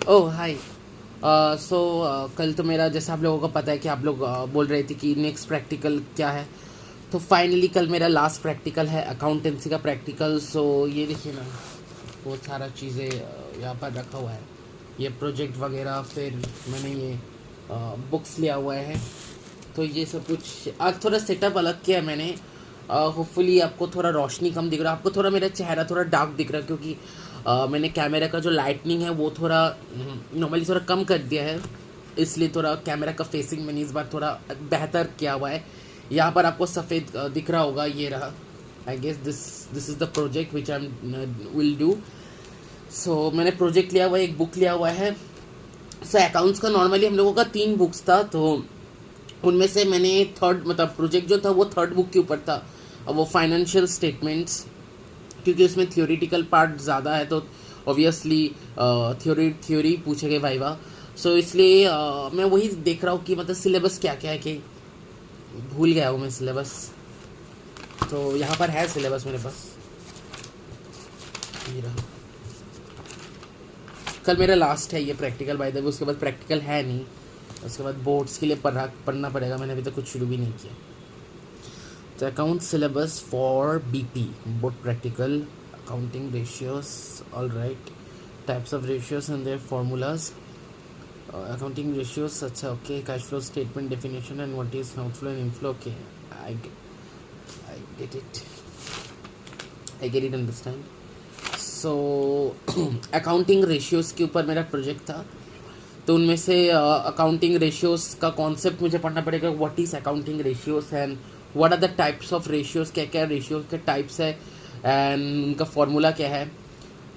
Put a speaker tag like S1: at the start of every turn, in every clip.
S1: ओह हाय। सो कल तो मेरा, जैसा आप लोगों को पता है कि आप लोग बोल रहे थे कि नेक्स्ट प्रैक्टिकल क्या है, तो फाइनली कल मेरा लास्ट प्रैक्टिकल है, अकाउंटेंसी का प्रैक्टिकल। सो ये देखिए ना, बहुत सारा चीज़ें यहाँ पर रखा हुआ है, ये प्रोजेक्ट वगैरह, फिर मैंने ये बुक्स लिया हुआ है। तो ये सब कुछ आज थोड़ा सेटअप अलग किया है मैंने। होपफुली आपको थोड़ा रोशनी कम दिख रहा है, आपको थोड़ा मेरा चेहरा थोड़ा डार्क दिख रहा है, क्योंकि मैंने कैमरा का जो लाइटनिंग है वो थोड़ा नॉर्मली थोड़ा कम कर दिया है, इसलिए थोड़ा कैमरा का फेसिंग मैंने इस बार थोड़ा बेहतर किया हुआ है। यहाँ पर आपको सफ़ेद दिख रहा होगा, ये रहा। I guess this is the project which I will do. So मैंने प्रोजेक्ट लिया हुआ है, एक बुक लिया हुआ है। सो अकाउंट्स का नॉर्मली हम लोगों का 3 बुक्स था, तो उनमें से मैंने थर्ड, मतलब प्रोजेक्ट जो था वो थर्ड बुक के ऊपर था, वो फाइनेंशियल स्टेटमेंट्स, क्योंकि उसमें थियोरिटिकल पार्ट ज़्यादा है, तो ऑब्वियसली थ्योरी पूछेंगे वाइवा। सो इसलिए मैं वही देख रहा हूँ कि मतलब सिलेबस क्या क्या है, कि भूल गया हूँ मैं सिलेबस। तो यहाँ पर है सिलेबस मेरे पास, ये रहा। कल मेरा लास्ट है ये प्रैक्टिकल, बाय द वे उसके बाद प्रैक्टिकल है नहीं, उसके बाद बोर्ड्स के लिए पढ़ना पड़ेगा। मैंने अभी तक कुछ शुरू भी नहीं किया। तो account syllabus for BP, board practical, accounting ratios, all right, types of ratios and their formulas, accounting ratios, अच्छा, okay, cash flow statement definition and what is outflow and inflow, okay, I get it, understand. So accounting ratios के ऊपर मेरा project था, तो उनमें से accounting ratios का concept मुझे पढ़ना पड़ेगा। What is accounting ratios and what are the types of ratios, क्या क्या रेशियोज़ के टाइप्स है एंड उनका फॉर्मूला क्या है।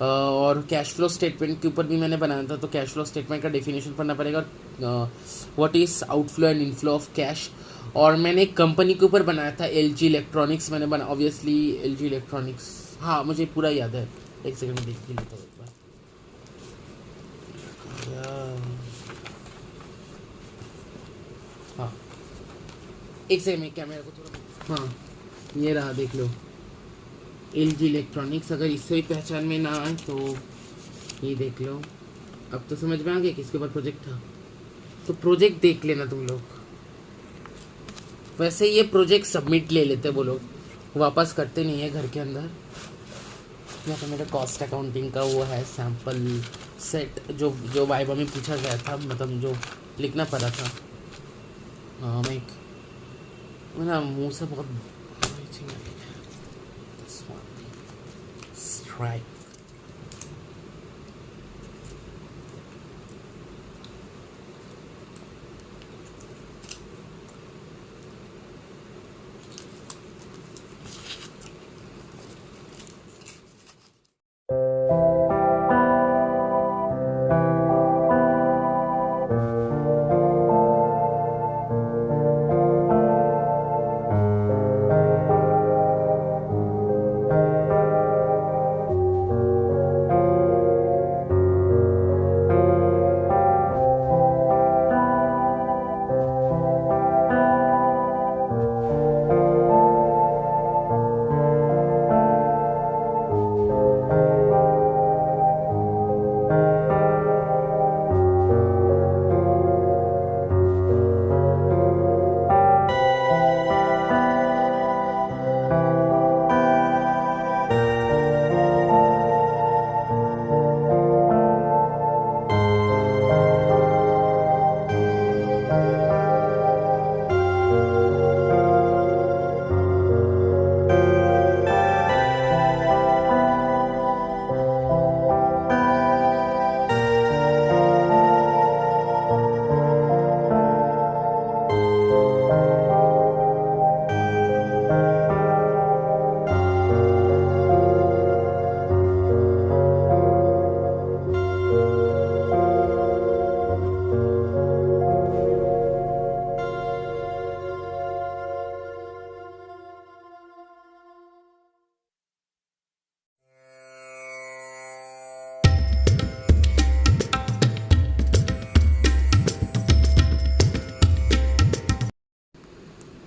S1: और कैश फ्लो स्टेटमेंट के ऊपर भी मैंने बनाया था, तो कैश फ्लो स्टेटमेंट का डेफिनेशन पढ़ना पड़ेगा। What is outflow and inflow of cash. और मैंने एक कंपनी के ऊपर बनाया था, LG इलेक्ट्रॉनिक्स मैंने बना, ऑब्वियसली LG इलेक्ट्रॉनिक्स, हाँ मुझे पूरा याद है। एक सेकंड में देख ही लेता हूँ एक बार। हाँ, एक सेकंड में कैमरा को थोड़ा, हाँ ये रहा, देख लो, LG इलेक्ट्रॉनिक्स। अगर इससे भी पहचान में ना आए तो ये देख लो। अब तो समझ में आ गया किसके ऊपर प्रोजेक्ट था, तो प्रोजेक्ट देख लेना तुम लोग। वैसे ये प्रोजेक्ट सबमिट ले लेते वो लोग, वापस करते नहीं है घर के अंदर। या तो मेरा कॉस्ट अकाउंटिंग का वो है सैम्पल सेट, जो वाइवा में पूछा गया था, मतलब जो लिखना पड़ा था। हाँ, मेरा मुंह से बहुत स्ट्राइक।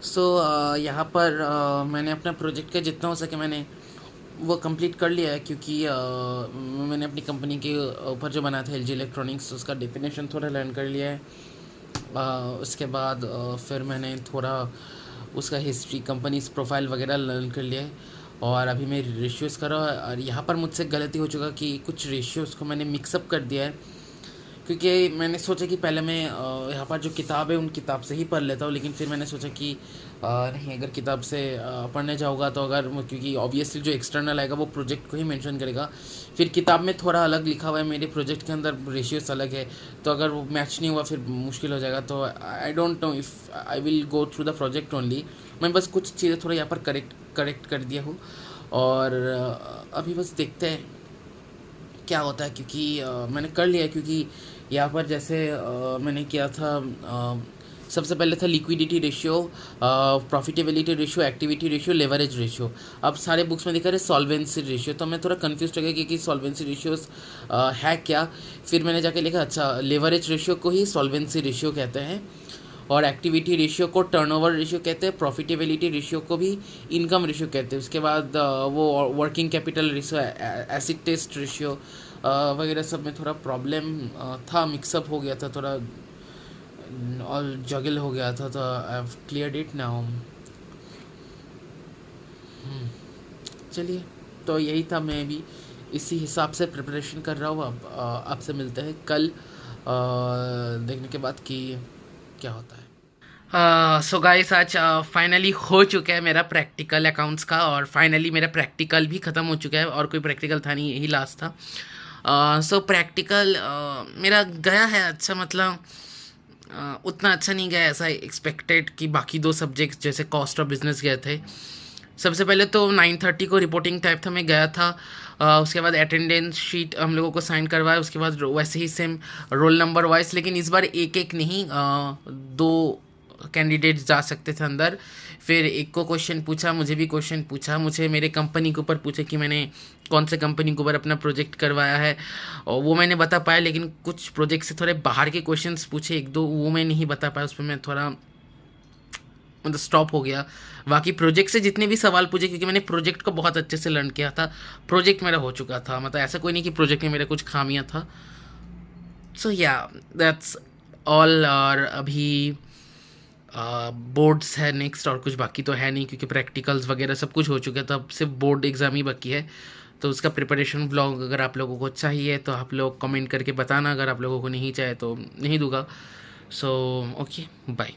S1: सो यहाँ पर मैंने अपना प्रोजेक्ट का जितना हो सके मैंने वो कंप्लीट कर लिया है, क्योंकि मैंने अपनी कंपनी के ऊपर जो बना था LG इलेक्ट्रॉनिक्स, उसका डेफिनेशन थोड़ा लर्न कर लिया है। उसके बाद फिर मैंने थोड़ा उसका हिस्ट्री, कंपनीज प्रोफाइल वगैरह लर्न कर लिया है। और अभी मैं रेशियोज़ कर रहा हूँ, और यहाँ पर मुझसे गलती हो चुका कि कुछ रेशियोज़ को मैंने मिक्सअप कर दिया है, क्योंकि मैंने सोचा कि पहले मैं यहाँ पर जो किताब है उन किताब से ही पढ़ लेता हूँ, लेकिन फिर मैंने सोचा कि नहीं, अगर किताब से पढ़ने जाऊँगा तो क्योंकि ऑब्वियसली जो एक्सटर्नल आएगा वो प्रोजेक्ट को ही मेंशन करेगा। फिर किताब में थोड़ा अलग लिखा हुआ है, मेरे प्रोजेक्ट के अंदर रेशियोस अलग है, तो अगर वो मैच नहीं हुआ फिर मुश्किल हो जाएगा। तो I don't know if I will go through the project only. मैं बस कुछ चीज़ें थोड़ा यहाँ पर करेक्ट कर दिया हूँ, और अभी बस देखते हैं क्या होता है, क्योंकि मैंने कर लिया है। क्योंकि यहाँ पर जैसे मैंने किया था, सबसे पहले था liquidity ratio, profitability ratio, activity ratio, leverage ratio. अब सारे बुक्स में दिखा रहे सॉल्वेंसी रेशियो, तो मैं थोड़ा कंफ्यूज हो गया कि सॉल्वेंसी रेशियोज है क्या। फिर मैंने जाके लिखा अच्छा, लेवरेज रेशियो को ही सॉल्वेंसी रेशियो कहते हैं, और एक्टिविटी रेशियो को टर्नओवर रेशियो कहते हैं, प्रॉफिटेबिलिटी रेशियो को भी इनकम रेशियो कहते हैं। उसके बाद वो working capital ratio, acid test ratio वगैरह सब में थोड़ा प्रॉब्लम था, मिक्सअप हो गया था थोड़ा, और जगल हो गया था, तो I have cleared it now. चलिए, तो यही था, मैं भी इसी हिसाब से प्रिपरेशन कर रहा हूँ। अब आपसे मिलते हैं कल, देखने के बाद कि क्या होता है। सो गाइस, आज फाइनली हो चुका है मेरा प्रैक्टिकल अकाउंट्स का, और फाइनली मेरा प्रैक्टिकल भी ख़त्म हो चुका है, और कोई प्रैक्टिकल था नहीं, यही लास्ट था। सो प्रैक्टिकल मेरा गया है अच्छा, मतलब उतना अच्छा नहीं गया ऐसा एक्सपेक्टेड कि बाकी दो सब्जेक्ट्स जैसे कॉस्ट ऑफ बिजनेस गए थे। सबसे पहले तो 9:30 को रिपोर्टिंग टाइप था, मैं गया था। उसके बाद अटेंडेंस शीट हम लोगों को साइन करवाया, उसके बाद वैसे ही सेम रोल नंबर वाइज, लेकिन इस बार एक एक नहीं, दो कैंडिडेट्स जा सकते थे अंदर। फिर एक को क्वेश्चन पूछा, मुझे भी क्वेश्चन पूछा, मुझे मेरे कंपनी के ऊपर पूछे कि मैंने कौन से कंपनी के ऊपर अपना प्रोजेक्ट करवाया है, और वो मैंने बता पाया। लेकिन कुछ प्रोजेक्ट से थोड़े बाहर के क्वेश्चंस पूछे एक दो, वो मैं नहीं बता पाया, उस पर मैं थोड़ा मतलब स्टॉप हो गया। बाकी प्रोजेक्ट से जितने भी सवाल पूछे, क्योंकि मैंने प्रोजेक्ट को बहुत अच्छे से लर्न किया था, प्रोजेक्ट मेरा हो चुका था, मतलब ऐसा कोई नहीं कि प्रोजेक्ट में मेरा कुछ खामियां था। सो या दैट्स ऑल। और अभी बोर्ड्स है नेक्स्ट, और कुछ बाकी तो है नहीं, क्योंकि प्रैक्टिकल्स वगैरह सब कुछ हो चुका है, तो अब सिर्फ बोर्ड एग्ज़ाम ही बाकी है। तो उसका प्रिपरेशन व्लॉग अगर आप लोगों को चाहिए तो आप लोग कमेंट करके बताना, अगर आप लोगों को नहीं चाहिए तो नहीं दूंगा। So okay, bye.